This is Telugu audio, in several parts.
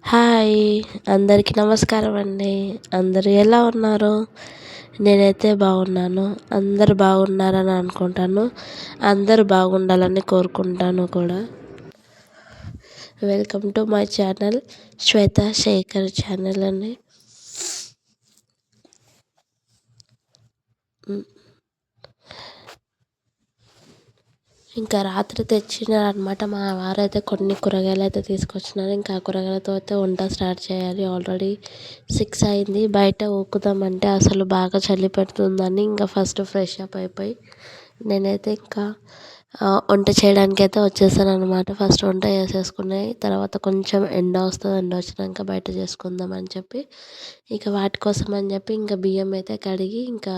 హాయ్! అందరికీ నమస్కారం అండి. అందరూ ఎలా ఉన్నారు? నేనైతే బాగున్నాను. అందరూ బాగున్నారని అనుకుంటాను. అందరూ బాగుండాలని కోరుకుంటాను కూడా. Welcome to my channel Shweta Shekhar channel అండి. ఇంకా రాత్రి తెచ్చినారనమాట మా వారైతే కొన్ని కూరగాయలు అయితే తీసుకొచ్చినారు. ఇంకా ఆ కూరగాయలతో అయితే వంట స్టార్ట్ చేయాలి. ఆల్రెడీ 6 అయింది. బయట ఊకుదామంటే అసలు బాగా చలి పెడుతుందని ఇంకా ఫస్ట్ ఫ్రెష్ అప్ అయిపోయి నేనైతే ఇంకా వంట చేయడానికి అయితే వచ్చేసాను అనమాట. ఫస్ట్ వంట చేసేసుకున్నాయి, తర్వాత కొంచెం ఎండ వస్తుంది, ఎండ వచ్చినాక బయట చేసుకుందాం అని చెప్పి ఇక వాటి కోసం అని చెప్పి ఇంకా బియ్యం అయితే కడిగి ఇంకా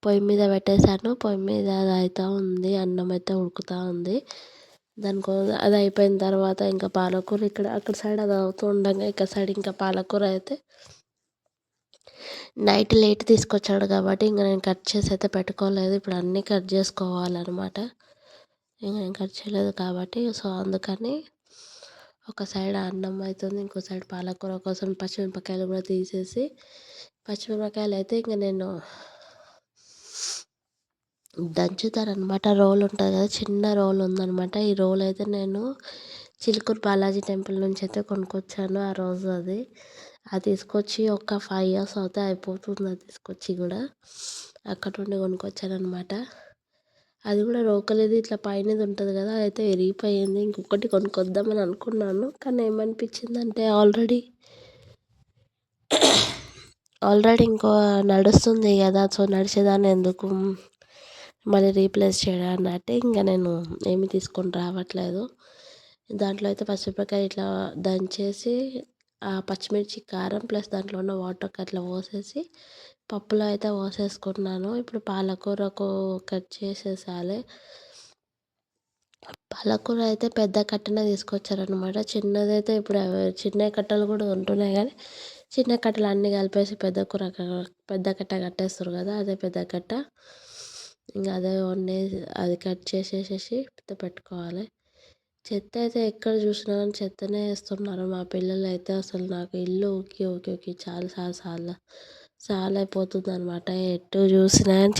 పొయ్యి మీద పెట్టేశాను. పొయ్యి మీద అది అవుతూ ఉంది, అన్నం అయితే ఉడుకుతూ ఉంది. అది అయిపోయిన తర్వాత ఇంకా పాలకూర అక్కడ సైడ్ అది అవుతూ ఉండగా ఇక్కడ సైడ్ ఇంకా పాలకూర అయితే నైట్ లేట్ తీసుకొచ్చాడు కాబట్టి ఇంకా నేను కట్ చేసి అయితే పెట్టుకోలేదు. ఇప్పుడు అన్నీ కట్ చేసుకోవాలన్నమాట. ఇంకా నేను కట్ చేయలేదు కాబట్టి సో అందుకని ఒక సైడ్ అన్నం అవుతుంది, ఇంకో సైడ్ పాలకూర కోసం పచ్చిమిరపకాయలు కూడా తీసేసి పచ్చిమిరపకాయలు అయితే ఇంకా నేను దంచుతారనమాట. రోల్ ఉంటుంది కదా, చిన్న రోల్ ఉందనమాట. ఈ రోల్ అయితే నేను చిలుకూరు బాలాజీ టెంపుల్ నుంచి అయితే కొనుక్కొచ్చాను ఆ రోజు. అది తీసుకొచ్చి ఒక 5 years అవుతే అయిపోతుంది. అది తీసుకొచ్చి కూడా అక్కడ నుండి కొనుక్కొచ్చాను అనమాట. అది కూడా రోకలిది ఇట్లా పైనది ఉంటుంది కదా, అయితే విరిగిపోయింది. ఇంకొకటి కొనుక్కొద్దామని అనుకున్నాను, కానీ ఏమనిపించిందంటే ఆల్రెడీ ఇంకో నడుస్తుంది కదా, సో నడిచేదాన్ని ఎందుకు మళ్ళీ రీప్లేస్ చేయడం అన్నట్టు ఇంకా నేను ఏమి తీసుకొని రావట్లేదు. దాంట్లో అయితే పచ్చిమిరపకాయ ఇట్లా దంచేసి ఆ పచ్చిమిర్చి కారం ప్లస్ దాంట్లో ఉన్న వాటర్ అట్లా పోసేసి పప్పులో అయితే పోసేసుకున్నాను. ఇప్పుడు పాలకూరకు కట్ చేసేసాలి. పాలకూర అయితే పెద్ద కట్టనే తీసుకొచ్చారనమాట. చిన్నదైతే ఇప్పుడు చిన్న కట్టలు కూడా ఉంటున్నాయి, కానీ చిన్న కట్టలు అన్నీ కలిపేసి పెద్ద కట్ట కట్టేస్తారు కదా, అదే పెద్ద కట్ట. ఇంకా అదే అది కట్ చేసేసేసి పెట్టుకోవాలి. చెత్త అయితే ఎక్కడ చూసినా కానీ చెత్తనే వేస్తున్నారు మా పిల్లలు అయితే. అసలు నాకు ఇల్లు ఊకి ఊకి ఊకి చాలా అయిపోతుంది అనమాట. ఎటు చూసినా కానీ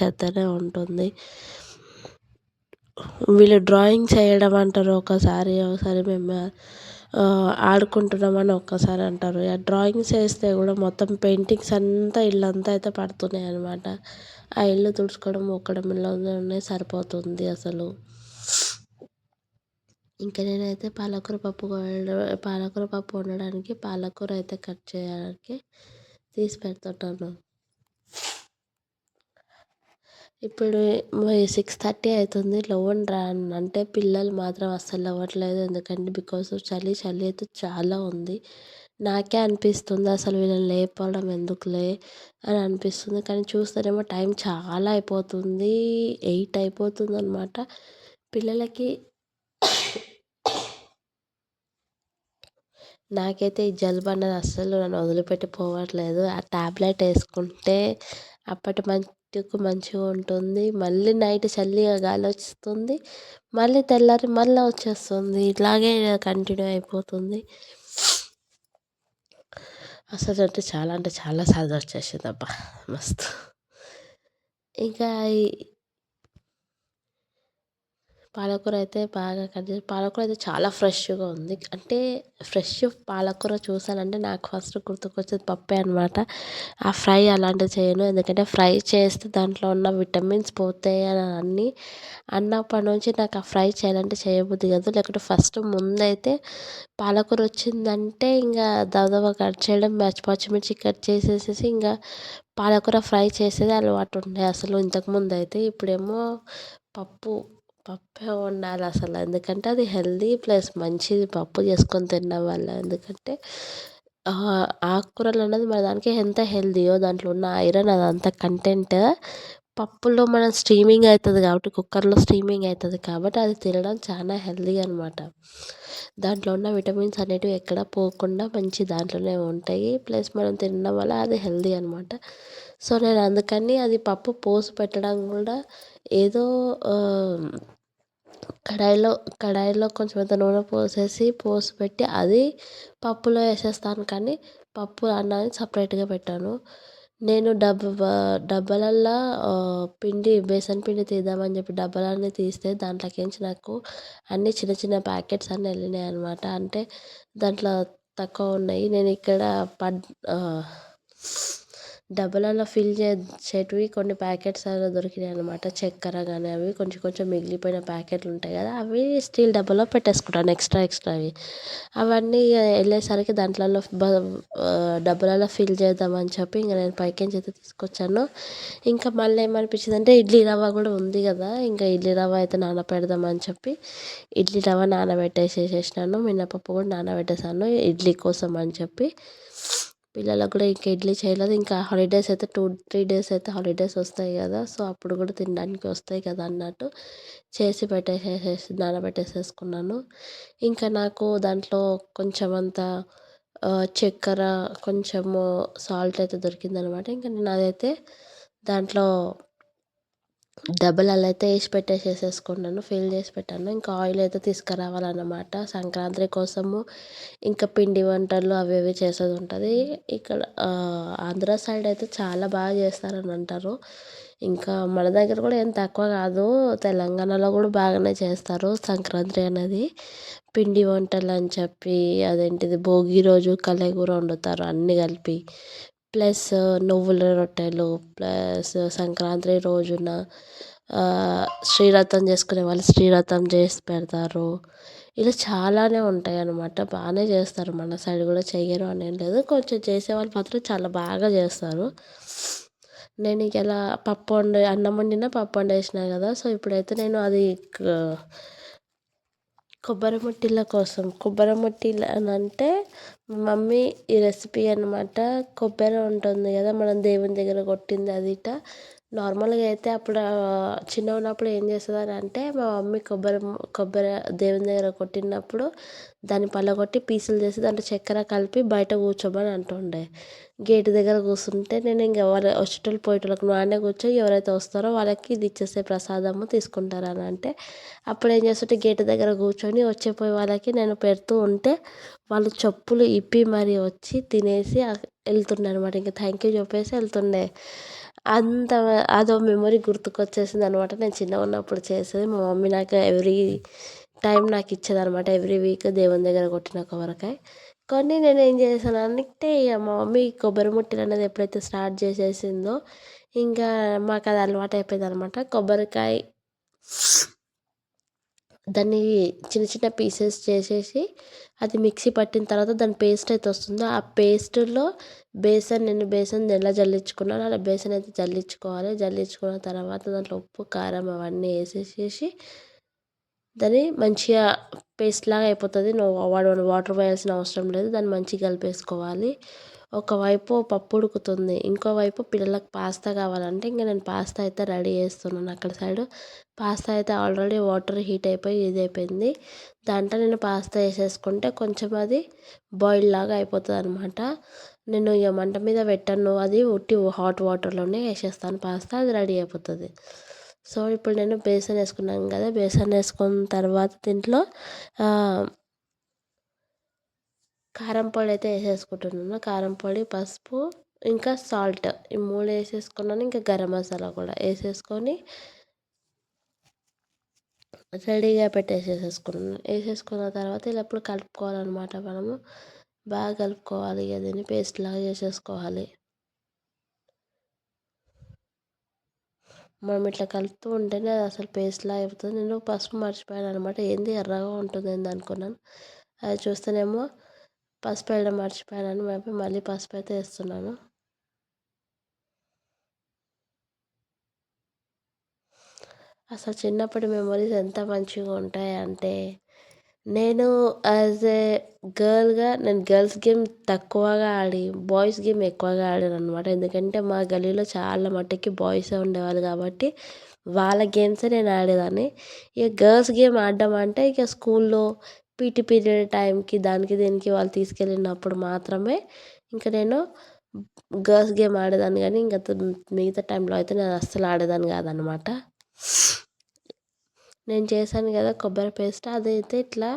చెత్తనే ఉంటుంది. వీళ్ళు డ్రాయింగ్ చేయడం అంటారు ఒకసారి మేము ఆడుకుంటున్నామని ఒక్కసారి అంటారు. ఆ డ్రాయింగ్స్ వేస్తే కూడా మొత్తం పెయింటింగ్స్ అంతా ఇల్లంతా అయితే పడుతున్నాయి అనమాట. ఆ ఇల్లు తుడుచుకోవడం ఇల్లునే సరిపోతుంది అసలు. ఇంకా నేనైతే పాలకూర పప్పు వండడానికి పాలకూర అయితే కట్ చేయడానికి తీసి పెడుతున్నాను. ఇప్పుడు 6:30 అవుతుంది. లేవండిరా అంటే పిల్లలు మాత్రం అస్సలు లేవట్లేదు. ఎందుకంటే బికాస్ చలి అయితే చాలా ఉంది. నాకే అనిపిస్తుంది అసలు వీళ్ళని లేపడం ఎందుకులే అని అనిపిస్తుంది. కానీ చూస్తేనేమో టైం చాలా అయిపోతుంది, 8 అయిపోతుంది అనమాట. పిల్లలకి నాకైతే ఈ జలుబు అన్నది అస్సలు నన్ను వదిలిపెట్టి పోవట్లేదు. ఆ ట్యాబ్లెట్ వేసుకుంటే అప్పటి మట్టుకు మంచిగా ఉంటుంది. మళ్ళీ నైట్ చల్లిగా గాలి వస్తుంది, మళ్ళీ తెల్లారి మళ్ళీ వచ్చేస్తుంది. ఇట్లాగే కంటిన్యూ అయిపోతుంది. అసలు అంటే చాలా సర్ది వచ్చేసింది అబ్బా, మస్తు. ఇంకా పాలకూర అయితే బాగా కట్ చేసి పాలకూర అయితే చాలా ఫ్రెష్గా ఉంది. అంటే ఫ్రెష్ పాలకూర చూసానంటే నాకు ఫస్ట్ గుర్తుకొచ్చేది పప్పే అనమాట. ఆ ఫ్రై అలాంటివి చేయను, ఎందుకంటే ఫ్రై చేస్తే దాంట్లో ఉన్న విటమిన్స్ పోతాయి అని అన్నప్పటి నుంచి నాకు ఆ ఫ్రై చేయాలంటే చేయబుద్ధి కాదు. లేకుంటే ఫస్ట్ ముందైతే పాలకూర వచ్చిందంటే ఇంకా దబదబా కట్ చేయడం, పచ్చిమిర్చి కట్ చేసేసేసి ఇంకా పాలకూర ఫ్రై చేసేది అలవాటు ఉండే అసలు ఇంతకుముందు అయితే. ఇప్పుడేమో పప్పే వండాలి అసలు, ఎందుకంటే అది హెల్దీ ప్లస్ మంచిది పప్పు చేసుకొని తినడం వల్ల. ఎందుకంటే ఆకుకూరలు అన్నది మన దానికి ఎంత హెల్దీయో దాంట్లో ఉన్న ఐరన్ అదంతా కంటెంట్ పప్పులో మనం స్టీమింగ్ అవుతుంది కాబట్టి, కుక్కర్లో స్టీమింగ్ అవుతుంది కాబట్టి అది తినడం చాలా హెల్దీ అనమాట. దాంట్లో ఉన్న విటమిన్స్ అనేటివి ఎక్కడ పోకుండా మంచి దాంట్లోనే ఉంటాయి. ప్లస్ మనం తినడం వల్ల అది హెల్దీ అనమాట. సో నేను అందుకని అది పప్పు పోసి పెట్టడం కూడా ఏదో కడాయిలో కడాయిలో కొంచెం అంత నూనె పోసి పెట్టి అది పప్పులో వేసేస్తాను, కానీ పప్పు అన్నాన్ని సపరేట్గా పెట్టాను. నేను డబ్బాలల్లో బేసన్ పిండి తీద్దామని చెప్పి డబ్బాలన్నీ తీస్తే దాంట్లోకించి నాకు అన్నీ చిన్న చిన్న ప్యాకెట్స్ అన్నీ వెళ్ళినాయి అనమాట. అంటే దాంట్లో తక్కువ ఉన్నాయి. నేను ఇక్కడ డబ్బాలలో ఫిల్ చేసేటివి కొన్ని ప్యాకెట్స్ అలా దొరికినాయి అనమాట. చక్కెర కానీ అవి కొంచెం కొంచెం మిగిలిపోయిన ప్యాకెట్లు ఉంటాయి కదా, అవి స్టీల్ డబ్బాలో పెట్టేసుకుంటాను ఎక్స్ట్రావి. అవన్నీ వెళ్ళేసరికి దాంట్లలో డబ్బాలలో ఫిల్ చేద్దామని చెప్పి ఇంకా నేను పైకించి అయితే తీసుకొచ్చాను. ఇంకా మళ్ళీ ఏమనిపించింది అంటే ఇడ్లీ రవ్వ కూడా ఉంది కదా, ఇంకా ఇడ్లీ రవ్వ అయితే నానపెడదామని చెప్పి ఇడ్లీ రవ్వ నానబెట్టేసేసేసినాను. మినపప్పు కూడా నానబెట్టేసాను ఇడ్లీ కోసం అని చెప్పి. పిల్లలకు కూడా ఇంకా ఇడ్లీ చేయలేదు. ఇంకా హాలిడేస్ అయితే 2-3 డేస్ అయితే హాలిడేస్ వస్తాయి కదా, సో అప్పుడు కూడా తినడానికి వస్తాయి కదా అన్నట్టు చేసి నానబెట్టేసేసుకున్నాను. ఇంకా నాకు దాంట్లో కొంచెం అంత చక్కెర, కొంచెము సాల్ట్ అయితే దొరికిందనమాట. ఇంకా నేను అదైతే దాంట్లో డబ్బాలలో అయితే వేసి పెట్టేసేసుకున్నాను, ఫిల్ చేసి పెట్టాను. ఇంకా ఆయిల్ అయితే తీసుకురావాలన్నమాట సంక్రాంతి కోసము. ఇంకా పిండి వంటలు అవి ఇవి చేసేది ఉంటుంది. ఇక్కడ ఆంధ్ర సైడ్ అయితే చాలా బాగా చేస్తారని అంటారు. ఇంకా మన దగ్గర కూడా ఏం తక్కువ కాదు, తెలంగాణలో కూడా బాగానే చేస్తారు సంక్రాంతి అనేది. పిండి వంటలు అని చెప్పి అదేంటిది భోగి రోజు కలగూర వండుతారు అన్నీ కలిపి, ప్లస్ నువ్వుల రొట్టెలు, ప్లస్ సంక్రాంతి రోజున శ్రీరథం చేసుకునే వాళ్ళు శ్రీరథం చేసి పెడతారు. ఇలా చాలానే ఉంటాయి అన్నమాట. బాగానే చేస్తారు, మన సైడ్ కూడా చెయ్యరు అని ఏం లేదు, కొంచెం చేసేవాళ్ళు మాత్రం చాలా బాగా చేస్తారు. నేను ఇక ఇలా అన్నం వండిన పప్పు వండేసిన కదా, సో ఇప్పుడైతే నేను అది కొబ్బరి ముట్టిల కోసం కొబ్బరి ముట్టిలు అని అంటే మమ్మీ ఈ రెసిపీ అనమాట. కొబ్బరి ఉంటుంది కదా మనం దేవుని దగ్గర కొట్టింది అది నార్మల్గా అయితే అప్పుడు చిన్నగా ఉన్నప్పుడు ఏం చేస్తుందని అంటే మా మమ్మీ కొబ్బరి దేవుని దగ్గర కొట్టినప్పుడు దాన్ని పలగొట్టి పీసులు చేసి దాంట్లో చక్కెర కలిపి బయట కూర్చోమని అంటుండే. గేటు దగ్గర కూర్చుంటే నేను ఇంకా వచ్చేటోళ్ళు పోయేటోళ్ళకి నువ్వు ఆడనే కూర్చో, ఎవరైతే వస్తారో వాళ్ళకి ఇది ఇచ్చేసే ప్రసాదము తీసుకుంటారని అంటే అప్పుడు ఏం చేస్తుంటే గేటు దగ్గర కూర్చొని వచ్చేపోయే వాళ్ళకి నేను పెడుతూ ఉంటే వాళ్ళు చెప్పులు ఇప్పి మరీ వచ్చి తినేసి వెళ్తుండే అనమాట. ఇంకా థ్యాంక్ యూ చెప్పేసి వెళ్తుండే. అంత అదో మెమొరీ గుర్తుకొచ్చేసింది అనమాట. నేను చిన్నగా ఉన్నప్పుడు చేసేది మా మమ్మీ నాకు ఎవ్రీ టైం నాకు ఇచ్చేదనమాట. ఎవ్రీ వీక్ దేవుని దగ్గర కొట్టిన కొబ్బరికాయ. కానీ నేను ఏం చేశానంటే ఇక మా మమ్మీ కొబ్బరి ముట్టలు అనేది ఎప్పుడైతే స్టార్ట్ చేసేసిందో ఇంకా మాకు అది అలవాటు అయిపోయింది అనమాట. కొబ్బరికాయ దాన్ని చిన్న చిన్న పీసెస్ చేసేసి అది మిక్సీ పట్టిన తర్వాత దాని పేస్ట్ అయితే వస్తుందో ఆ పేస్ట్లో నేను బేసన్ ఎలా జల్లించుకున్నానో అలా బేసన్ అయితే జల్లించుకున్న తర్వాత దాంట్లో ఉప్పు కారం అవన్నీ వేసేసేసి దాన్ని మంచిగా పేస్ట్ లాగా అయిపోతుంది. వాటర్ వేయాల్సిన అవసరం లేదు. దాన్ని మంచిగా కలిపేసుకోవాలి. ఒకవైపు పప్పు ఉడుకుతుంది, ఇంకోవైపు పిల్లలకు పాస్తా కావాలంటే ఇంకా నేను పాస్తా అయితే రెడీ చేస్తున్నాను అక్కడ సైడు. పాస్తా అయితే ఆల్రెడీ వాటర్ హీట్ అయిపోయి ఇది అయిపోయింది. దాంట్లో నేను పాస్తా వేసేసుకుంటే కొంచెం అది బాయిల్ లాగా అయిపోతుంది అనమాట. నేను ఇక మంట మీద పెట్టను, అది ఉట్టి హాట్ వాటర్లోనే వేసేస్తాను పాస్తా, అది రెడీ అయిపోతుంది. సో ఇప్పుడు నేను బేసన్ వేసుకున్నాను కదా, బేసన్ వేసుకున్న తర్వాత దీంట్లో కారం పొడి అయితే వేసేసుకుంటున్నాను. కారం పొడి, పసుపు, ఇంకా సాల్ట్, ఈ 3 వేసేసుకున్నాను. ఇంకా గరం మసాలా కూడా వేసేసుకొని రెడీగా పెట్టేసేసుకున్నాను. వేసేసుకున్న తర్వాత ఇలా ఎప్పుడు కలుపుకోవాలన్నమాట. మనము బాగా కలుపుకోవాలి, దీన్ని పేస్ట్ లాగా చేసేసుకోవాలి. మనం ఇట్లా కలుపుతూ ఉంటేనే అది అసలు పేస్ట్లా అయిపోతుంది. నేను పసుపు మర్చిపోయాను అనమాట. ఏంది ఎర్రగా ఉంటుంది ఏంది అనుకున్నాను, అది చూస్తేనేమో పసుపు వేయడం మర్చిపోయాను. మళ్ళీ పసుపు అయితే వేస్తున్నాను. అసలు చిన్నప్పటి మెమొరీస్ ఎంత మంచిగా ఉంటాయంటే నేను యాజ్ ఏ గర్ల్గా నేను గర్ల్స్ గేమ్ తక్కువగా ఆడి బాయ్స్ గేమ్ ఎక్కువగా ఆడాను అనమాట. ఎందుకంటే మా గలీలో చాలా మట్టుకి బాయ్సే ఉండేవాళ్ళు కాబట్టి వాళ్ళ గేమ్సే నేను ఆడేదాన్ని. ఇక గర్ల్స్ గేమ్ ఆడడం అంటే ఇక స్కూల్లో పీటీ పీరియడ్ టైంకి దానికి దీనికి వాళ్ళు తీసుకెళ్ళినప్పుడు మాత్రమే ఇంకా నేను గర్ల్స్ గేమ్ ఆడేదాన్ని. కానీ ఇంకా మిగతా టైంలో అయితే నేను అస్సలు ఆడేదాన్ని కాదనమాట. నేను చేశాను కదా కొబ్బరి పేస్ట్ అదైతే ఇట్లా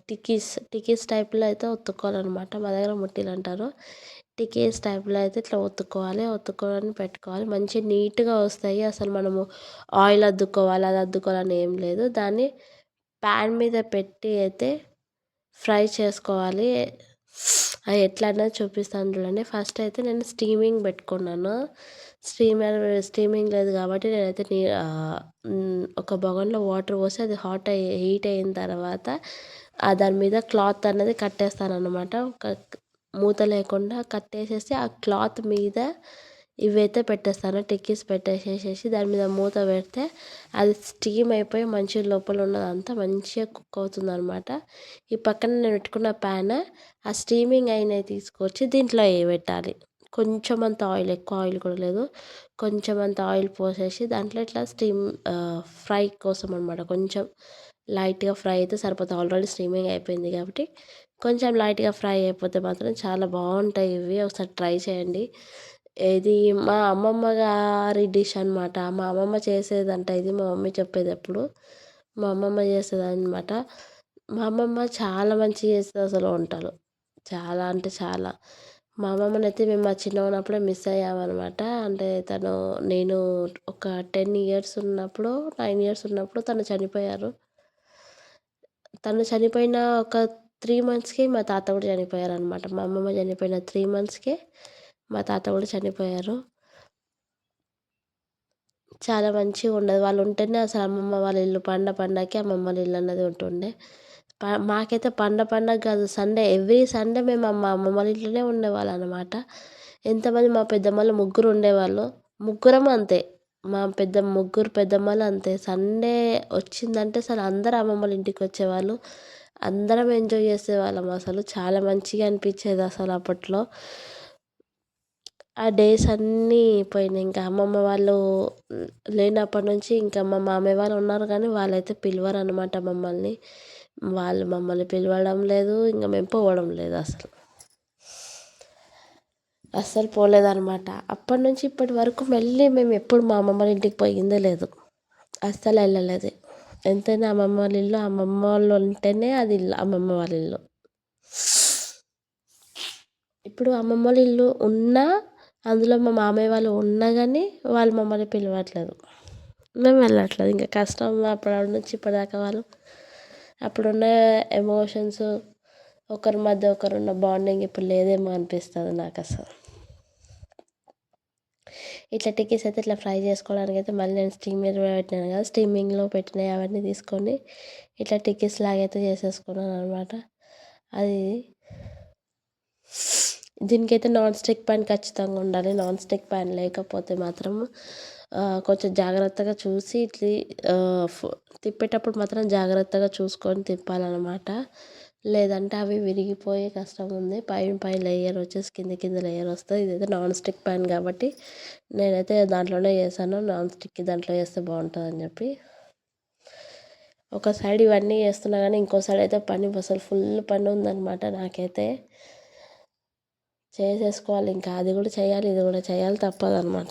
టిక్కీస్ టైప్లో అయితే ఒత్తుకోవాలన్నమాట. మా దగ్గర ముట్టీలు అంటారు. టిక్కీస్ టైప్లో అయితే ఇట్లా ఒత్తుకొని పెట్టుకోవాలి. మంచి నీట్గా వస్తాయి. అసలు మనము ఆయిల్ అద్దుకోవాలి అది అద్దుకోవాలని ఏం లేదు. దాన్ని ప్యాన్ మీద పెట్టి అయితే ఫ్రై చేసుకోవాలి. అది ఎట్లా అన్నది చూపిస్తాను చూడండి. ఫస్ట్ అయితే నేను స్టీమింగ్ పెట్టుకున్నాను. స్టీమింగ్ లేదు కాబట్టి నేనైతే ఒక బగోన్లో వాటర్ పోసి అది హీట్ అయిన తర్వాత దాని మీద క్లాత్ అన్నది కట్టేస్తాను అనమాట. మూత లేకుండా కట్టేసేసి ఆ క్లాత్ మీద ఇవైతే పెట్టేస్తాను. టిక్కీస్ పెట్టేసేసి దాని మీద మూత పెడితే అది స్టీమ్ అయిపోయి మంచిగా లోపల ఉన్నదంతా మంచిగా కుక్ అవుతుంది అనమాట. ఈ పక్కన నేను పెట్టుకున్న ప్యాన్ ఆ స్టీమింగ్ అయినవి తీసుకొచ్చి దీంట్లో పెట్టాలి. కొంచెం అంత ఆయిల్, ఎక్కువ ఆయిల్ కూడా లేదు, కొంచెం అంత ఆయిల్ పోసేసి దాంట్లో ఇట్లా ఫ్రై కోసం అనమాట. కొంచెం లైట్గా ఫ్రై అయితే సరిపోతుంది. ఆల్రెడీ స్టీమింగ్ అయిపోయింది కాబట్టి కొంచెం లైట్గా ఫ్రై అయిపోతే మాత్రం చాలా బాగుంటాయి ఇవి. ఒకసారి ట్రై చేయండి. ఇది మా అమ్మమ్మ గారి డిష్ అనమాట. మా అమ్మమ్మ చేసేదంట ఇది. మా మమ్మీ చెప్పేది ఎప్పుడు మా అమ్మమ్మ చేసేది అనమాట. మా అమ్మమ్మ చాలా మంచిగా చేస్తుంది అసలు వంటలు. చాలా అంటే చాలా. మా అమ్మమ్మని అయితే మేము మా చిన్నగా ఉన్నప్పుడే మిస్ అయ్యామన్నమాట. అంటే నేను ఒక 10 ఇయర్స్ ఉన్నప్పుడు 9 ఇయర్స్ ఉన్నప్పుడు తను చనిపోయారు. తను చనిపోయిన ఒక 3 మంత్స్‌కి మా తాత కూడా చనిపోయారనమాట. మా అమ్మమ్మ చనిపోయిన 3 మంత్స్‌కే మా తాత కూడా చనిపోయారు. చాలా మంచిగా ఉండేది. వాళ్ళు ఉంటేనే అసలు అమ్మమ్మ వాళ్ళ ఇల్లు పండగకి అమ్మమ్మ వాళ్ళ ఇల్లు అన్నది ఉంటుండే. మాకైతే పండగ కాదు, ఎవ్రీ సండే మేము మా అమ్మమ్మ వాళ్ళ ఇంట్లోనే ఉండేవాళ్ళం అనమాట. ఎంతమంది మా పెద్దమ్మలు ముగ్గురు ఉండేవాళ్ళు. ముగ్గురం అంతే. మా ముగ్గురు పెద్దమ్మలు అంతే. సండే వచ్చిందంటే అసలు అందరూ అమ్మమ్మ వాళ్ళ ఇంటికి వచ్చేవాళ్ళు. అందరం ఎంజాయ్ చేసేవాళ్ళం అసలు. చాలా మంచిగా అనిపించేది అసలు అప్పట్లో. ఆ డేస్ అన్నీ పోయినాయి. ఇంకా అమ్మమ్మ వాళ్ళు లేనప్పటి నుంచి ఇంకా మా మామయ్య వాళ్ళు ఉన్నారు కానీ వాళ్ళైతే పిలవరనమాట మమ్మల్ని. వాళ్ళు మమ్మల్ని పిలవడం లేదు, ఇంకా మేము పోవడం లేదు అసలు. అస్సలు పోలేదనమాట. అప్పటి నుంచి ఇప్పటి వరకు మళ్ళీ మేము ఎప్పుడు మా అమ్మమ్మ వాళ్ళ ఇంటికి పోయిందే లేదు. అస్సలు వెళ్ళలేదు. ఎంతైనా అమ్మమ్మ వాళ్ళ ఇల్లు అమ్మమ్మ వాళ్ళు ఉంటేనే అది ఇల్లు, అమ్మమ్మ వాళ్ళ ఇల్లు. ఇప్పుడు అమ్మమ్మ వాళ్ళ ఇల్లు ఉన్నా అందులో మా మామయ్య వాళ్ళు ఉన్నా కానీ వాళ్ళు మమ్మల్ని పిలవట్లేదు, మేము వెళ్ళట్లేదు. ఇంకా కష్టం అప్పటి నుంచి ఇప్పటిదాకా వాళ్ళు అప్పుడున్న ఎమోషన్స్, ఒకరి మధ్య ఒకరున్న బాండింగ్ ఇప్పుడు లేదేమో అనిపిస్తుంది నాకు అసలు. ఇట్లా టిక్కీస్ అయితే ఇట్లా ఫ్రై చేసుకోవడానికి అయితే మళ్ళీ నేను స్టీమర్ పెట్టినాను కదా, స్టీమింగ్లో పెట్టినవి అవన్నీ తీసుకొని ఇట్లా టిక్కీస్ లాగైతే చేసేసుకున్నాను అనమాట. అది దీనికైతే నాన్ స్టిక్ ప్యాన్ ఖచ్చితంగా ఉండాలి. నాన్ స్టిక్ ప్యాన్ లేకపోతే మాత్రం కొంచెం జాగ్రత్తగా చూసి తిప్పేటప్పుడు మాత్రం జాగ్రత్తగా చూసుకొని తిప్పాలన్నమాట. లేదంటే అవి విరిగిపోయే కష్టం ఉంది. పై లేయర్ వచ్చేసి కింద లేయర్ వస్తుంది. ఇదైతే నాన్ స్టిక్ ప్యాన్ కాబట్టి నేనైతే దాంట్లోనే చేశాను. నాన్ స్టిక్ దాంట్లో చేస్తే బాగుంటుందని చెప్పి ఒక సైడ్ ఇవన్నీ చేస్తున్నా కానీ ఇంకో సైడ్ అయితే పని అసలు ఫుల్ పని ఉందన్నమాట. నాకైతే చేసేసుకోవాలి, ఇంకా అది కూడా చేయాలి ఇది కూడా చేయాలి, తప్పదన్నమాట.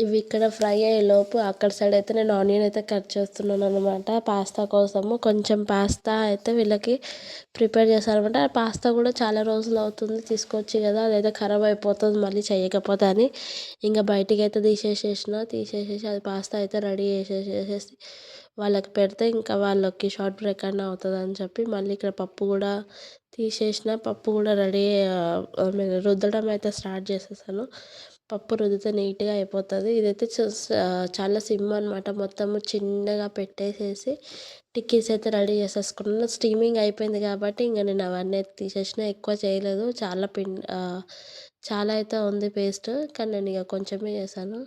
ఇవి ఇక్కడ ఫ్రై అయ్యేలోపు అక్కడ సైడ్ అయితే నేను ఆనియన్ అయితే కట్ చేస్తున్నాను అనమాట. పాస్తా కోసము కొంచెం పాస్తా అయితే వీళ్ళకి ప్రిపేర్ చేశాను అనమాట. ఆ పాస్తా కూడా చాలా రోజులు అవుతుంది తీసుకొచ్చి కదా, అదైతే ఖరాబ్ అయిపోతుంది మళ్ళీ చేయకపోతే అని ఇంకా బయటికి అయితే తీసేసేసి అది పాస్తా అయితే రెడీ చేసేసి వాళ్ళకి పెడితే ఇంకా వాళ్ళకి షార్ట్ బ్రేక్ అన్న అవుతుంది అని చెప్పి మళ్ళీ ఇక్కడ పప్పు కూడా పప్పు కూడా రెడీ రుద్దడం అయితే స్టార్ట్ చేసేసాను. పప్పు రుద్దితే నీట్గా అయిపోతుంది. ఇదైతే చాలా సిమ్ అనమాట. మొత్తము చిన్నగా పెట్టేసేసి టిక్కీస్ అయితే రెడీ చేసేసుకున్నాను. స్టీమింగ్ అయిపోయింది కాబట్టి ఇంకా నేను అవన్నీ అయితే తీసేసిన, ఎక్కువ చేయలేదు. చాలా అయితే ఉంది పేస్ట్, కానీ నేను ఇక కొంచెమే చేశాను.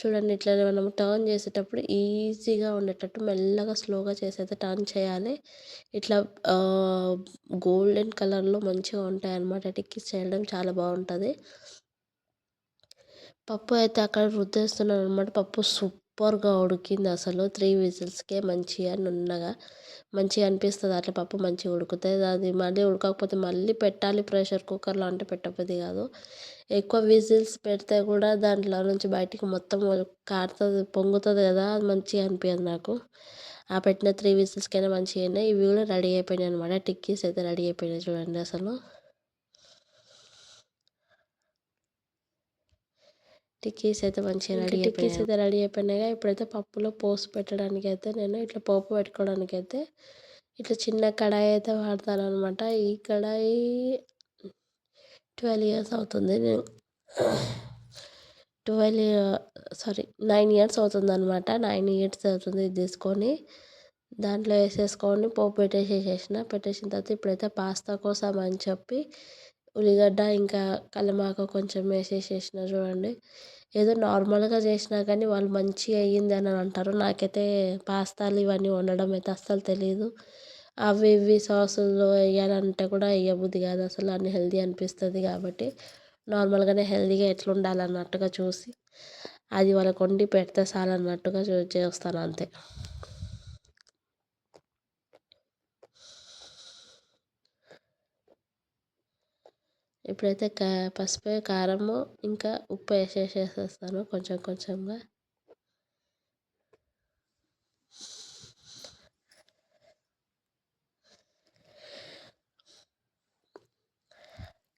చూడండి ఇట్లా మనం టర్న్ చేసేటప్పుడు ఈజీగా ఉండేటట్టు మెల్లగా స్లోగా చేసి అయితే టర్న్ చేయాలి. ఇట్లా గోల్డెన్ కలర్లో మంచిగా ఉంటాయి అన్నమాట. టిక్కీస్ చేయడం చాలా బాగుంటుంది. పప్పు అయితే అక్కడ రుద్దేస్తున్నాను అనమాట. పప్పు సూపర్గా ఉడికింది అసలు 3 విజిల్స్కే మంచిగా నున్నగా మంచిగా అనిపిస్తుంది అట్లా పప్పు మంచిగా ఉడుకుతుంది. అది మళ్ళీ ఉడకకపోతే మళ్ళీ పెట్టాలి ప్రెషర్ కుక్కర్లో అంటే పెట్టబుద్ధి కాదు. ఎక్కువ విజిల్స్ పెడితే కూడా దాంట్లో నుంచి బయటికి మొత్తం కారుతుంది పొంగుతుంది కదా, అది మంచిగా అనిపించదు నాకు. ఆ పెట్టిన 3 విజిల్స్కైనా మంచిగా అయినాయి. ఇవి కూడా రెడీ అయిపోయినాయి అనమాట. టిక్కీస్ అయితే రెడీ అయిపోయినాయి చూడండి అసలు. టిక్కీస్ అయితే మంచిగా రెడీ అయిపోయినాయిగా. ఇప్పుడైతే పప్పులో పోసి పెట్టడానికి అయితే నేను ఇట్లా పోపు పెట్టుకోవడానికి అయితే ఇట్లా చిన్న కడాయి అయితే వాడతాను అనమాట. ఈ కడాయి 12 ఇయర్స్ అవుతుంది. నేను 9 ఇయర్స్ అవుతుంది అనమాట. 9 ఇయర్స్ అవుతుంది ఇది తీసుకొని. దాంట్లో వేసేసుకొని పోపు పెట్టేసిన తర్వాత ఇప్పుడైతే పాస్తా కోసం అని చెప్పి ఉల్లిగడ్డ ఇంకా కల్లుమాకు కొంచెం వేసేసేసిన చూడండి. ఏదో నార్మల్గా చేసినా కానీ వాళ్ళు మంచిగా అయ్యింది అని అంటారు. నాకైతే పాస్తాలు ఇవన్నీ వండడం అయితే అస్సలు తెలియదు. అవి ఇవి సాసులు వేయాలంటే కూడా వేయబుద్ధి కాదు అసలు, అన్ని హెల్తీ అనిపిస్తుంది కాబట్టి నార్మల్గానే హెల్తీగా ఎట్లా ఉండాలన్నట్టుగా చూసి అది వాళ్ళకి వండి పెడితే చాలన్నట్టుగా చేస్తాను అంతే. ఇప్పుడైతే పసుపు కారము ఇంకా ఉప్పు వేసేసేస్తాను కొంచెం కొంచెంగా.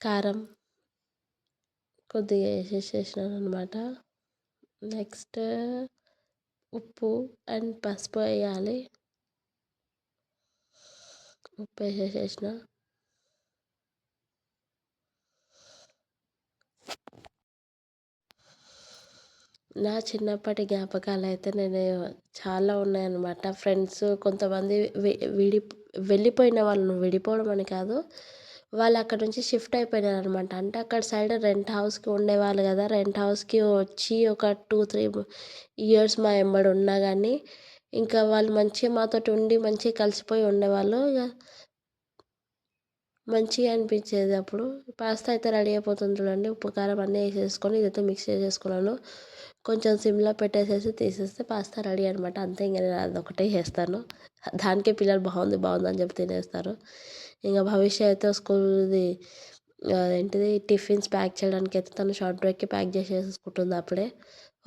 కారం కొద్దిగా వేసేసేసినాను అనమాట. నెక్స్ట్ ఉప్పు అండ్ పసుపు వేయాలి. ఉప్పు వేసేసేసిన. నా చిన్నప్పటి జ్ఞాపకాలు అయితే నేను చాలా ఉన్నాయన్నమాట. ఫ్రెండ్స్ కొంతమంది వెళ్ళిపోయిన వాళ్ళు, విడిపోవడం అని కాదు, వాళ్ళు అక్కడ నుంచి షిఫ్ట్ అయిపోయినారు అనమాట. అంటే అక్కడ సైడ్ రెంట్ హౌస్కి ఉండేవాళ్ళు కదా, రెంట్ హౌస్కి వచ్చి ఒక 2-3 ఇయర్స్ మా వెంబడి ఉన్నా కానీ ఇంకా వాళ్ళు మంచిగా మాతోటి ఉండి మంచిగా కలిసిపోయి ఉండేవాళ్ళు. ఇక మంచిగా అనిపించేది అప్పుడు. పాస్తా అయితే రెడీ అయిపోతుంది చూడండి. ఉప్పు కారం అన్నీ వేసేసుకొని ఇదైతే మిక్స్ చేసేసుకున్నాను. కొంచెం సిమ్లో పెట్టేసేసి తీసేస్తే పాస్తా రెడీ అనమాట. అంతే, ఇంకా నేను అదొకటే చేస్తాను. దానికే పిల్లలు బాగుంది బాగుంది అని చెప్పి తినేస్తారు. ఇంకా భవిష్య అయితే స్కూల్ది ఏంటిది టిఫిన్స్ ప్యాక్ చేయడానికి అయితే తను షార్ట్ బ్రేక్కి ప్యాక్ చేసేసుకుంటుంది అప్పుడే.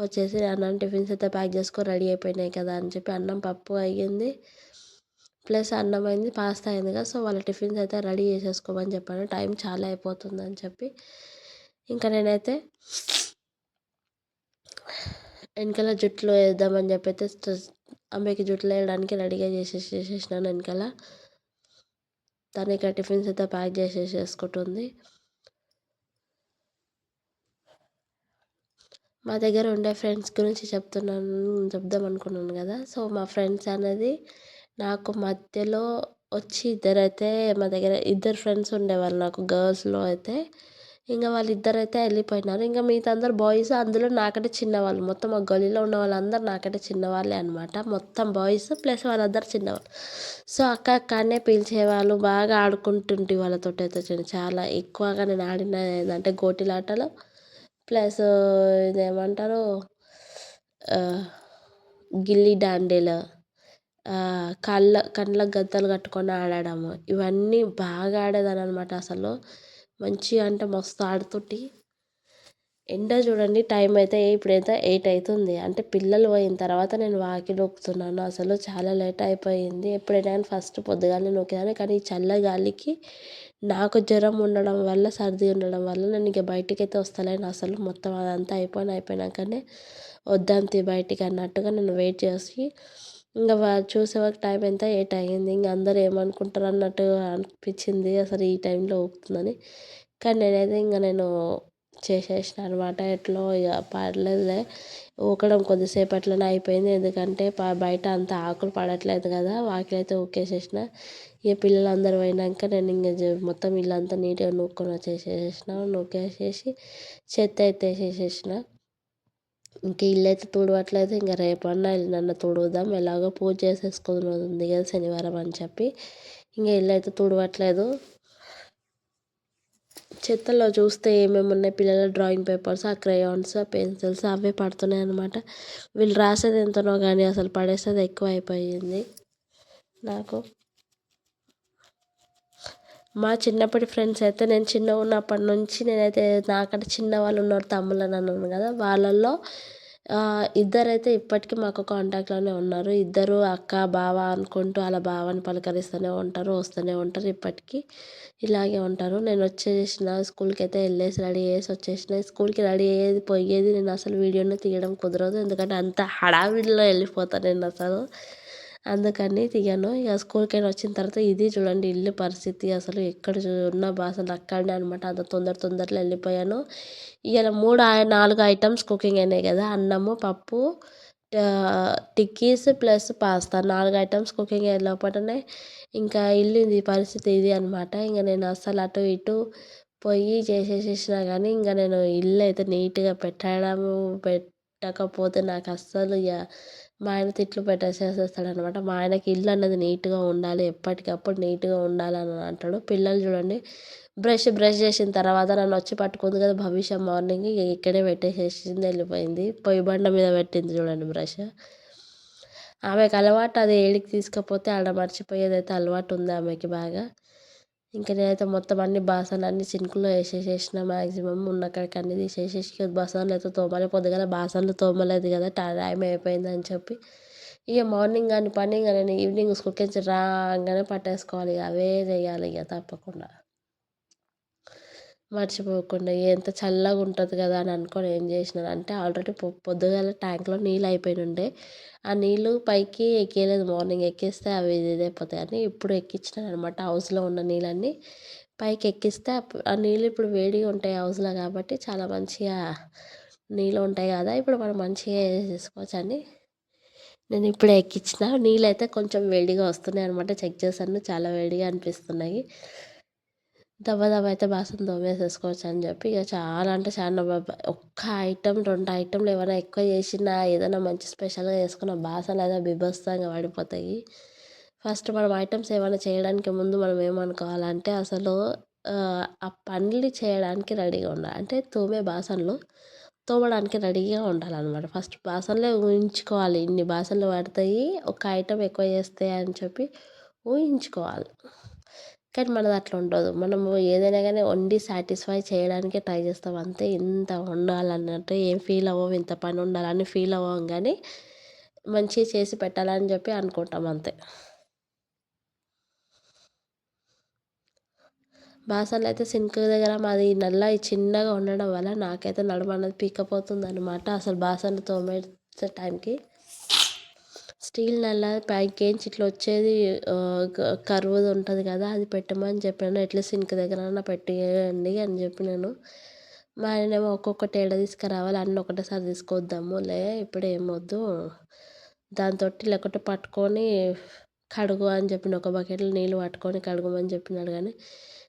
వచ్చేసి అన్నం టిఫిన్స్ అయితే ప్యాక్ చేసుకొని రెడీ అయిపోయినాయి కదా అని చెప్పి అన్నం పప్పు అయ్యింది ప్లస్ అన్నం అయింది, పాస్తా అయింది కదా. సో వాళ్ళ టిఫిన్స్ అయితే రెడీ చేసేసుకోమని చెప్పాను. టైం చాలా అయిపోతుందని చెప్పి ఇంకా నేనైతే వెనకాల జుట్టులో వేద్దామని చెప్పి అయితే అమ్మాయికి జుట్టులో వేయడానికి రెడీగా చేసేసినాను వెనకాల. తను ఇక టిఫిన్స్ అయితే ప్యాక్ చేసేసుకుంటుంది. మా దగ్గర ఉండే ఫ్రెండ్స్ గురించి చెప్దాం అనుకున్నాను కదా. సో మా ఫ్రెండ్స్ అనేది నాకు మధ్యలో వచ్చి ఇద్దరైతే మా దగ్గర ఇద్దరు ఫ్రెండ్స్ ఉండేవాళ్ళు నాకు గర్ల్స్లో అయితే. ఇంకా వాళ్ళిద్దరు అయితే వెళ్ళిపోయినారు. ఇంకా మిగతా అందరు బాయ్స్, అందులో నాకంటే చిన్నవాళ్ళు. మొత్తం మా గల్లీలో ఉన్న వాళ్ళందరూ నాకంటే చిన్నవాళ్ళే అనమాట. మొత్తం బాయ్స్ ప్లస్ వాళ్ళందరూ చిన్నవాళ్ళు. సో అక్క అక్కనే పిలిచేవాళ్ళు. బాగా ఆడుకుంటుంటే వాళ్ళతోటి అయితే చాలా ఎక్కువగా నేను ఆడిన ఏంటంటే గోటీలాటలు ప్లస్ ఇదేమంటారు గిల్లీ డాండేలు, కండ్లకు గంతలు కట్టుకొని ఆడడము, ఇవన్నీ బాగా ఆడేదాన్ని అనమాట. అసలు మంచిగా అంటే మస్తు ఆడుతుంటే. ఎండ చూడండి, టైం అయితే ఇప్పుడైతే 8 అవుతుంది. అంటే పిల్లలు పోయిన తర్వాత నేను వాకిలి ఊకుతున్నాను. అసలు చాలా లేట్ అయిపోయింది. ఎప్పుడైనా కానీ ఫస్ట్ పొద్దుగాలనే నూకేదాన్ని, కానీ ఈ చల్లగాలికి నాకు జ్వరం ఉండడం వల్ల, సర్ది ఉండడం వల్ల నేను ఇక బయటికైతే వస్తలేను అసలు. మొత్తం అదంతా అయిపోయినాకనే వద్దాంతి బయటికి అన్నట్టుగా నేను వెయిట్ చేసి ఇంకా చూసే వరకు టైం ఎంత 8 అయ్యింది. ఇంక అందరూ ఏమనుకుంటారు అన్నట్టుగా అనిపించింది అసలు ఈ టైంలో ఊపుతుందని. కానీ నేనైతే నేను చేసేసిన అనమాట. ఎట్లో ఇక పర్లేదులే, ఊకడం కొద్దిసేపట్లోనే అయిపోయింది. ఎందుకంటే బయట అంత ఆకులు పడట్లేదు కదా, వాకిలి అయితే ఊకేసేసిన. ఇక పిల్లలందరూ పోయినాక నేను ఇంక మొత్తం ఇల్లంతా నీట్గా నూకేసేసి చెత్త అయితే వేసేసేసిన. ఇంక ఇల్లు అయితే తుడవట్లేదు. ఇంకా రేపన్నా ఎల్లుండన్నా తుడువుదాం, ఎలాగో పూజ చేసేసుకుంది కదా శనివారం అని చెప్పి ఇంకా ఇల్లు అయితే తుడవట్లేదు. చెత్తలో చూస్తే ఏమేమి ఉన్నాయి పిల్లల డ్రాయింగ్ పేపర్స్, ఆ క్రేయాన్స్, ఆ పెన్సిల్స్ అవే పడుతున్నాయి అనమాట. వీళ్ళు రాసేది ఎంతనో కానీ అసలు పడేసేది ఎక్కువ అయిపోయింది నాకు. మా చిన్నప్పటి ఫ్రెండ్స్ అయితే నేను చిన్నగా ఉన్నప్పటి నుంచి నేనైతే నాకంటే చిన్న వాళ్ళు ఉన్నారు తమ్ముళ్ళు అని అన్నాను కదా, వాళ్ళల్లో ఇద్దరైతే ఇప్పటికీ మాకు కాంటాక్ట్లోనే ఉన్నారు. ఇద్దరు అక్క బావ అనుకుంటూ అలా బావని పలకరిస్తూనే ఉంటారు, వస్తూనే ఉంటారు ఇప్పటికీ ఇలాగే ఉంటారు. నేను వచ్చేసిన స్కూల్కి అయితే వెళ్ళేసి రెడీ చేసి వచ్చేసిన. స్కూల్కి రెడీ అయ్యేది పోయేది నేను అసలు వీడియోని తీయడం కుదరదు, ఎందుకంటే అంత హడావిడిలో వెళ్ళిపోతాను నేను అసలు, అందుకని తీయను. ఇక స్కూల్కైనా వచ్చిన తర్వాత ఇది చూడండి ఇల్లు పరిస్థితి, అసలు ఎక్కడ ఉన్న అసలు అక్కడనే అనమాట. అంత తొందరలో వెళ్ళిపోయాను. ఇవాళ 4 ఐటమ్స్ కుకింగ్ అయినాయి కదా, అన్నము, పప్పు, tikkis plus pasta, 4 items cooking అయ్యే లోపలనే ఇంకా ఇల్లు ఇది పరిస్థితి ఇది అనమాట. ఇంకా నేను అస్సలు అటు ఇటు పోయి చేసేసేసినా కానీ ఇంకా నేను ఇల్లు అయితే నీట్గా పెట్టకపోతే నాకు అస్సలు ఇక మా ఆయన తిట్లు పెట్టేసేస్తాడనమాట. మా ఆయనకి ఇల్లు అన్నది నీట్గా ఉండాలి, ఎప్పటికప్పుడు నీట్గా ఉండాలని అంటాడు. పిల్లలు చూడండి బ్రష్ చేసిన తర్వాత నన్ను వచ్చి పట్టుకుంది కదా భవిష్య మార్నింగ్, ఇక ఇక్కడే పెట్టేసేసింది వెళ్ళిపోయింది. పొయ్యి బండ మీద పెట్టింది చూడండి బ్రష్. ఆమెకు అలవాటు, అది ఏడికి తీసుకపోతే ఆడ మర్చిపోయేది అయితే అలవాటు ఉంది ఆమెకి బాగా. ఇంకా నేనైతే మొత్తం అన్ని బాసనలు అన్ని సింక్లో వేసేసేసిన, మ్యాక్సిమం ఉన్న కాడికి అన్ని తీసేసేసి బాసనలు అయితే తోమాలి. పొద్దుగాల బాసనలు తోమలేదు కదా టైం అయిపోయిందని చెప్పి ఇక మార్నింగ్ కానీ పని ఇంకా నేను ఈవినింగ్ స్కూల్కి నుంచి రాగానే పట్టేసుకోవాలి, ఇక అవే చేయాలి ఇక తప్పకుండా, మర్చిపోకుండా. ఎంత చల్లగా ఉంటుంది కదా అని అనుకొని ఏం చేసినాను అంటే ఆల్రెడీ పొద్దుగాల ట్యాంక్లో నీళ్ళు అయిపోయి ఉండే, ఆ నీళ్ళు పైకి ఎక్కియలేదు. మార్నింగ్ ఎక్కిస్తే అవి ఇదైపోతాయి అని ఇప్పుడు ఎక్కించినాను అనమాట. హౌస్లో ఉన్న నీళ్ళన్నీ పైకి ఎక్కిస్తే ఆ నీళ్ళు ఇప్పుడు వేడిగా ఉంటాయి హౌస్లో కాబట్టి చాలా మంచిగా నీళ్ళు ఉంటాయి కదా, ఇప్పుడు మనం మంచిగా చేసుకోవచ్చు అని నేను ఇప్పుడే ఎక్కించిన. నీళ్ళు అయితే కొంచెం వేడిగా వస్తున్నాయి అనమాట, చెక్ చేశాను చాలా వేడిగా అనిపిస్తున్నాయి. దబ అయితే బాసన తోమేసేసుకోవచ్చు అని చెప్పి ఇక చాలా అంటే చాలా ఒక్క ఐటెం 2 ఐటెంలు ఏమైనా ఎక్కువ చేసినా ఏదైనా మంచి స్పెషల్గా చేసుకున్న బాసనలు అయితే బీభత్సంగా పడిపోతాయి. ఫస్ట్ మనం ఐటమ్స్ ఏమైనా చేయడానికి ముందు మనం ఏమనుకోవాలంటే అసలు ఆ పనులు చేయడానికి రెడీగా ఉండాలి. అంటే బాసనలు తోమడానికి రెడీగా ఉండాలన్నమాట. ఫస్ట్ బాసనలే ఊహించుకోవాలి, ఇన్ని బాసనలు పడతాయి ఒక ఐటెం ఎక్కువ చేస్తే అని చెప్పి ఊహించుకోవాలి. కానీ మనది అట్లా ఉండదు. మనము ఏదైనా కానీ వండి సాటిస్ఫై చేయడానికే ట్రై చేస్తాం అంతే. ఇంత వండాలన్నట్టు ఏం ఫీల్ అవ్వం, ఇంత పని ఉండాలని ఫీల్ అవ్వం కానీ మంచిగా చేసి పెట్టాలని చెప్పి అనుకుంటాం అంతే. బాసనలు అయితే సింక్ దగ్గర మాది నల్ల చిన్నగా ఉండడం వల్ల నాకైతే నడుము అనేది పీక్కపోతుంది అనమాట అసలు బాసనలు తోమేసే టైంకి. స్టీల్ నల్ల పైకేంచి ఇట్లా వచ్చేది కర్వ్ది ఉంటుంది కదా, అది పెట్టమని చెప్పాను. ఎట్లా సింక్ దగ్గర పెట్టేయండి అని చెప్పినాను. మా ఆయనేమో ఒక్కొక్కటి ఏడ తీసుకురావాలి, అన్నీ ఒకటేసారి తీసుకొద్దాము లే ఇప్పుడు ఏమొద్దు, దాంతో లేకుంటే పట్టుకొని కడుగు అని చెప్పిన, ఒక బకెట్లో నీళ్ళు పట్టుకొని కడుగమని చెప్పినాడు. కానీ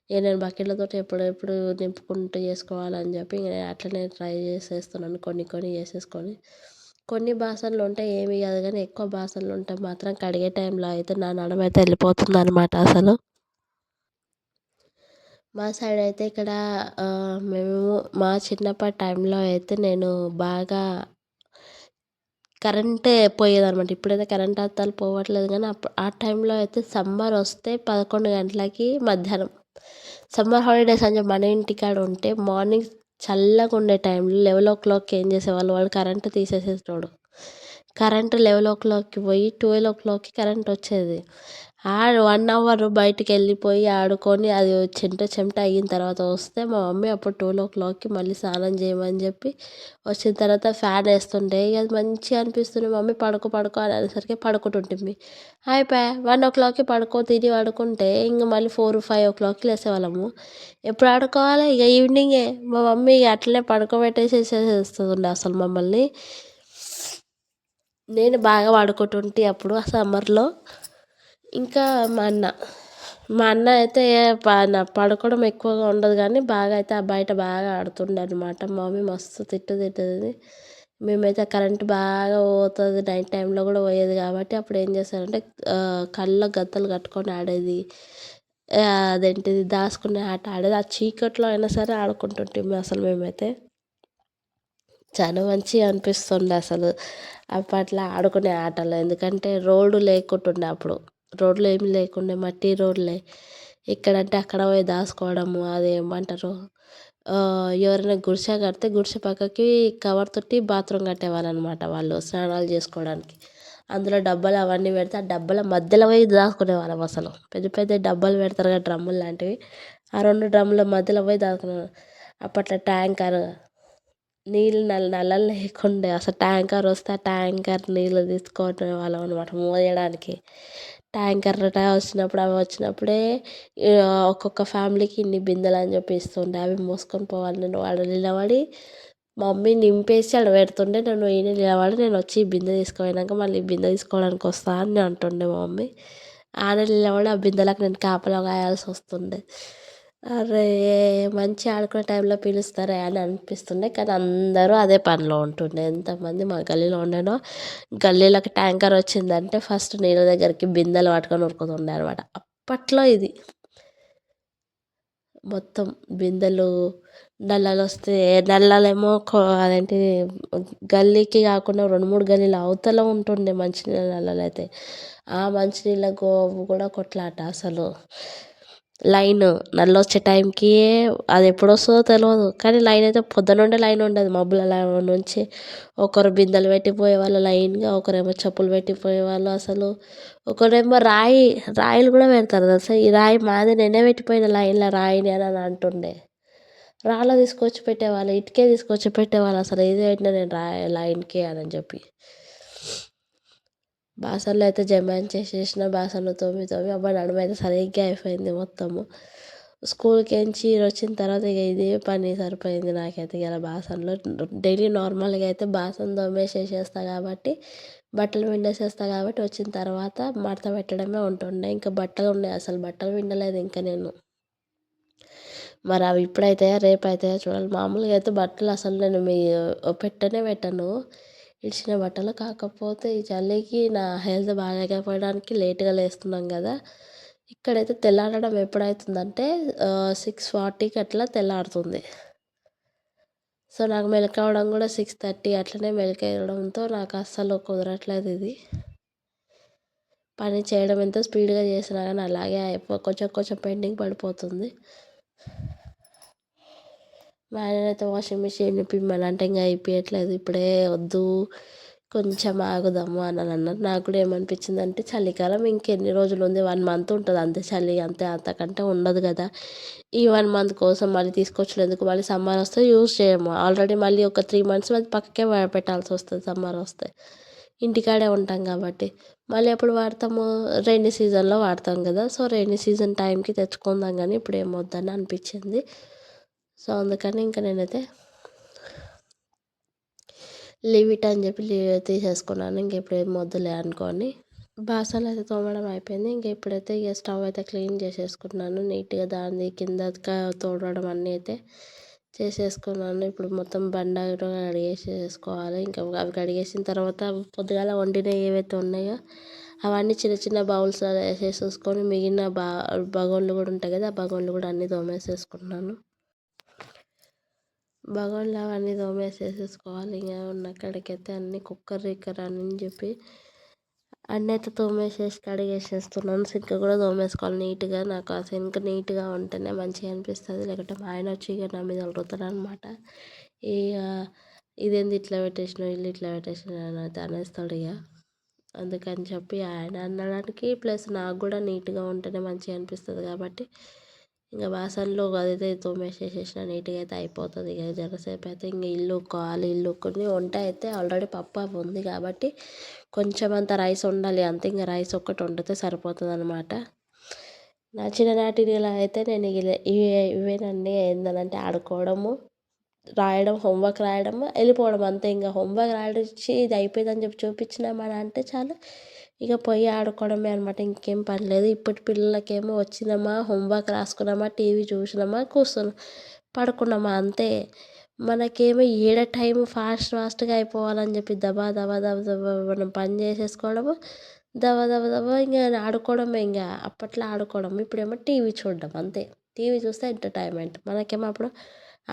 ఇక నేను బకెట్లతో ఎప్పుడెప్పుడు నింపుకుంటూ చేసుకోవాలని చెప్పి ఇక అట్లనే ట్రై చేసేస్తున్నాను, కొన్ని చేసేసుకొని. కొన్ని బాసనలు ఉంటాయి ఏమి కాదు, కానీ ఎక్కువ బాసనలు ఉంటే మాత్రం కడిగే టైంలో అయితే నా నడుము అయితే వెళ్ళిపోతుంది అనమాట అసలు. మా సైడ్ అయితే ఇక్కడ మేము మా చిన్నప్పటి టైంలో అయితే నేను బాగా కరెంటే పోయేదనమాట. ఇప్పుడైతే కరెంట్ అస్సలు పోవట్లేదు కానీ ఆ టైంలో అయితే సమ్మర్ వస్తే 11 గంటలకి మధ్యాహ్నం సమ్మర్ హాలిడేస్ అని చెప్పి మన ఇంటికాడ ఉంటే మార్నింగ్ చల్లగా ఉండే టైంలో 11 ఏం చేసేవాళ్ళు, వాళ్ళు కరెంటు తీసేసేటోడు. కరెంటు 11 పోయి 12 కరెంట్ వచ్చేది. 1 అవర్ బయటికి వెళ్ళిపోయి ఆడుకొని అది చెమట అయిన తర్వాత వస్తే మా మమ్మీ అప్పుడు 12 మళ్ళీ స్నానం చేయమని చెప్పి వచ్చిన తర్వాత ఫ్యాన్ వేస్తుండే ఇక అది మంచిగా అనిపిస్తుంది. మమ్మీ పడుకో అనేసరికి పడుకుంటుంటిమి. అయిపోయా 1 పడుకో తిని పడుకుంటే ఇంక మళ్ళీ 4-5 లేసేవాళ్ళము. ఎప్పుడు ఆడుకోవాలి ఇక ఈవినింగే. మా మమ్మీ ఇక అట్లనే పడుకోబెట్టేసేసేస్తుండే అసలు మమ్మల్ని. నేను బాగా పడుకుంటుంటే అప్పుడు ఆ సమ్మర్లో. ఇంకా మా అన్న అయితే పడుకోవడం ఎక్కువగా ఉండదు కానీ బాగా అయితే బయట బాగా ఆడుతుండే అనమాట. మా మమ్మీ మస్తు తిట్టేది. మేమైతే కరెంటు బాగా పోతుంది నైట్ టైంలో కూడా పోయేది కాబట్టి అప్పుడు ఏం చేస్తారంటే కళ్ళ గంతలు కట్టుకొని ఆడేది. అదేంటిది దాచుకునే ఆట ఆడేది. ఆ చీకట్లో అయినా సరే ఆడుకుంటుంటిమి అసలు మేమైతే. చాలా మంచిగా అనిపిస్తుండే అసలు అప్పట్లో ఆడుకునే ఆటలు. ఎందుకంటే రోడ్డు లేకుంటుండే అప్పుడు. రోడ్లు ఏమి లేకుండే, మట్టి రోడ్లే. ఎక్కడంటే అక్కడ పోయి దాసుకోవడము, అదేమంటారు, ఎవరైనా గుడిసె కడితే గుడిసె పక్కకి కవర్ తోటి బాత్రూమ్ కట్టేవాళ్ళనమాట వాళ్ళు స్నానాలు చేసుకోవడానికి. అందులో డబ్బాలు అవన్నీ పెడితే ఆ డబ్బాల మధ్యలో పోయి దాక్కునేవాళ్ళం అసలు. పెద్ద పెద్ద డబ్బాలు పెడతారు కదా డ్రమ్ములు లాంటివి, ఆ 2 డ్రమ్ముల మధ్యలో పోయి దాక్కునేవాళ్ళం. అప్పట్లో ట్యాంకర్ నీళ్ళు నల్లాలు లేకుండే. అసలు ట్యాంకర్ వస్తే ఆ ట్యాంకర్ నీళ్ళు తీసుకునే వాళ్ళం అనమాట మోయడానికి. ట్యాంకర్ వచ్చినప్పుడు అవి వచ్చినప్పుడే ఒక్కొక్క ఫ్యామిలీకి ఇన్ని బిందెలు అని చెప్పి ఇస్తుండే. అవి మోసుకొని పోవాలి. నేను ఆడ నిలబడి మమ్మీ నింపేసి ఆడ పెడుతుండే. నేను ఈయన నిలబడి నేను వచ్చి ఈ బిందె తీసుకుపోయినాక మళ్ళీ ఈ బిందె తీసుకోవడానికి వస్తా అని అంటుండే మా మమ్మీ. ఆడ నిలబడి ఆ బిందెలకు నేను కాపలా కాయాల్సి వస్తుండే. అరే! మంచిగా ఆడుకునే టైంలో పిలుస్తారే అని అనిపిస్తుండే. కానీ అందరూ అదే పనిలో ఉంటుండే. ఎంతమంది మా గల్లీలో ఉండేనో గల్లీలోకి ట్యాంకర్ వచ్చిందంటే ఫస్ట్ నీళ్ళ దగ్గరికి బిందెలు పట్టుకొని ఉరుకుతుండే అనమాట. అప్పట్లో ఇది మొత్తం బిందెలు, నల్లాలొస్తే నల్లాలేమో అదేంటిది గల్లీకి కాకుండా 2, 3 గల్లీల అవతల ఉంటుండే మంచినీళ్ళ నల్లాలైతే. ఆ మంచినీళ్ళ కూడా కొట్లాట అసలు. లైను నల్లొచ్చే టైంకి అది ఎప్పుడొస్తుందో తెలవదు. కానీ లైన్ అయితే పొద్దునుండే లైన్ ఉండదు. మబ్బుల నుంచి ఒకరు బిందెలు పెట్టిపోయేవాళ్ళు లైన్‌గా, ఒకరేమో చెప్పులు పెట్టిపోయేవాళ్ళు అసలు. ఒకరేమో రాయిలు కూడా పెడతారు తెలుసా. ఈ రాయి మాదే, నేనే పెట్టిపోయిన లైన్‌లో రాయిని అని అంటుండే. రాళ్ళు తీసుకొచ్చి పెట్టేవాళ్ళు, ఇటుకే తీసుకొచ్చి పెట్టేవాళ్ళు అసలు. ఏది పెట్టినా నేను లైన్‌కే అని చెప్పి. బాసనలు అయితే జమాయించేసేసిన. బాసనలు తోమి తోమి అబ్బా నడుమైతే సరిగ్గా అయిపోయింది మొత్తము. స్కూల్‌కేంచి వచ్చిన తర్వాత ఇక ఇదే పని సరిపోయింది నాకైతే. ఇవాళ బాసనలు డైలీ నార్మల్గా అయితే బాసన తోమేసేసేస్తా కాబట్టి, బట్టలు పిండేసేస్తా కాబట్టి వచ్చిన తర్వాత మడత పెట్టడమే ఉంటుండే. ఇంకా బట్టలు ఉన్నాయి, అసలు బట్టలు పిండలేదు ఇంకా నేను. మరి అవి ఇప్పుడైతాయా రేపైతాయా చూడాలి. మామూలుగా అయితే బట్టలు అసలు నేను పెట్టను ఇడిచిన బట్టలు. కాకపోతే ఈ చలికి నా హెల్త్ బాగాలేకపోవడానికి లేట్గా లేస్తున్నాం కదా. ఇక్కడైతే తెల్లారడం ఎప్పుడవుతుందంటే 6:40కి అట్లా తెల్లారుతుంది. సో నాకు మెలకువడం కూడా 6:30 అట్లనే మెలకువడంతో నాకు అస్సలు కుదరట్లేదు ఇది. పని చేయడం ఎంత స్పీడ్గా చేసినా కానీ అలాగే కొంచెం కొంచెం పెండింగ్ పడిపోతుంది. మా ఆయనైతే వాషింగ్ మిషన్ ఇప్పియమనంటే ఇంకా ఇప్పియట్లేదు. ఇప్పుడే వద్దు కొంచెం ఆగుదాము అని అన్నారు. నాకు కూడా ఏమనిపించిందంటే చలికాలం ఇంకెన్ని రోజులు ఉంది, 1 మంత్ ఉంటుంది అంతే చలి, అంతే, అంతకంటే ఉండదు కదా. ఈ 1 మంత్ కోసం మళ్ళీ తీసుకొచ్చినందుకు మళ్ళీ సమ్మర్ వస్తే యూజ్ చేయము. ఆల్రెడీ మళ్ళీ ఒక 3 మంత్స్ అది పక్కకే పెట్టాల్సి వస్తుంది సమ్మర్ వస్తే. ఇంటికాడే ఉంటాం కాబట్టి మళ్ళీ ఎప్పుడు వాడతాము, రైనీ సీజన్లో వాడతాం కదా. సో రైనీ సీజన్ టైంకి తెచ్చుకుందాం కానీ ఇప్పుడు ఏం వద్దని అనిపించింది. సో అందుకని ఇంకా నేనైతే లీవ్ ఇట్ అని చెప్పి తీసేసుకున్నాను. ఇంకెప్పుడు ఏం వద్దులే అనుకోని బాసనలు అయితే తోమడం అయిపోయింది. ఇంక ఇప్పుడైతే ఇక స్టవ్ అయితే క్లీన్ చేసేసుకున్నాను నీట్గా. దాన్ని కింద తోడవడం అన్నీ అయితే చేసేసుకున్నాను. ఇప్పుడు మొత్తం బండ కడిగేసేసుకోవాలి. ఇంకా అవి కడిగేసిన తర్వాత పొద్దుగాల వండినవి ఏవైతే ఉన్నాయో అవన్నీ చిన్న చిన్న బౌల్స్లో వేసేసుకొని మిగిలిన బగోన్లు కూడా ఉంటాయి కదా, ఆ బగోన్లు కూడా అన్నీ తోమేసేసుకుంటున్నాను. బగోన్లు అవన్నీ తోమేసేసుకోవాలి. ఇంకా ఉన్న కాడికైతే అన్నీ కుక్కర్ అని చెప్పి అన్నీ అయితే తోమేసేసి కడిగేసేస్తున్నాను. సింక్ కూడా తోమేసుకోవాలి నీట్గా. నాకు ఆ సింక్ నీట్గా ఉంటేనే మంచిగా అనిపిస్తుంది. లేకుంటే మా ఆయన వచ్చి ఇక నా మీద అడుగుతాడు అనమాట. ఇక ఇదేంది ఇట్లా పెట్టేసినావు, ఇల్లు ఇట్లా పెట్టేసినావు అని అయితే అనేస్తాడు ఇక. అందుకని చెప్పి ఆయన అనడానికి ప్లస్ నాకు కూడా నీట్గా ఉంటేనే మంచిగా అనిపిస్తుంది కాబట్టి ఇంకా బాసనలు అదైతే తోమేసేసేసిన నీట్గా అయితే అయిపోతుంది. ఇక జరసేపు అయితే ఇంక ఇల్లు ఉక్కోవాలి. ఇల్లు ఉక్కుని వంట అయితే ఆల్రెడీ పప్పు అవి ఉంది కాబట్టి కొంచెం అంత రైస్ ఉండాలి అంతే. ఇంకా రైస్ ఒక్కటి వండితే సరిపోతుంది అనమాట. నా చిన్ననాటిలో అయితే నేను ఇవేనండి. ఏంటంటే ఆడుకోవడము, రాయడం, హోంవర్క్ రాయడం, వెళ్ళిపోవడం అంతే. ఇంకా హోంవర్క్ రాయించి ఇది అయిపోయిందని చెప్పి చూపించినామని అంటే చాలు ఇక పోయి ఆడుకోవడమే అనమాట. ఇంకేం పని లేదు. ఇప్పటి పిల్లలకేమో వచ్చినామా, హోంవర్క్ రాసుకున్నామా, టీవీ చూసినామా, కూర్చున్నామా, పడుకున్నామా అంతే. మనకేమో ఏడ టైం ఫాస్ట్గా అయిపోవాలని చెప్పి దబా దబా దబా దబా మనం పని చేసేసుకోవడము, దవ దవ దవ ఇంక ఆడుకోవడమే ఇంక అప్పట్లో ఆడుకోవడం ఇప్పుడేమో టీవీ చూడడం అంతే. టీవీ చూస్తే ఎంటర్టైన్మెంట్, మనకేమో అప్పుడు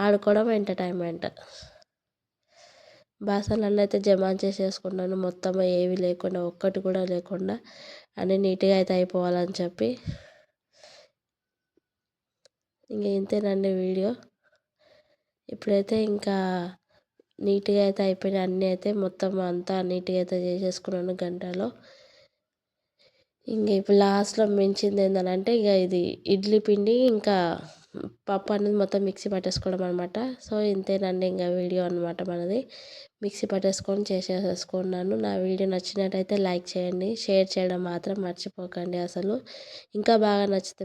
ఆడుకోవడం ఎంటర్టైన్మెంట్. బాసనలన్నీ అయితే జమ చేసేసుకున్నాను మొత్తం, ఏవి లేకుండా ఒక్కటి కూడా లేకుండా అన్నీ నీట్గా అయితే అయిపోవాలని చెప్పి. ఇంక ఇంతేనండి వీడియో. ఇప్పుడైతే ఇంకా నీట్గా అయితే అయిపోయినాయి అన్నీ, అయితే మొత్తం అంతా నీట్గా అయితే చేసేసుకున్నాను గంటలో. ఇంక ఇప్పుడు లాస్ట్లో మించింది ఏంటంటే ఇక ఇది ఇడ్లీ పిండి ఇంకా పప్పు అనేది మొత్తం మిక్సీ పట్టేసుకోవడం అనమాట. సో ఇంతేనండి ఇంకా వీడియో అనమాట మనది. మిక్సీ పట్టేసుకొని చేసేసుకున్నాను. నా వీడియో నచ్చినట్టయితే లైక్ చేయండి, షేర్ చేయడం మాత్రం మర్చిపోకండి అసలు. ఇంకా బాగా నచ్చితే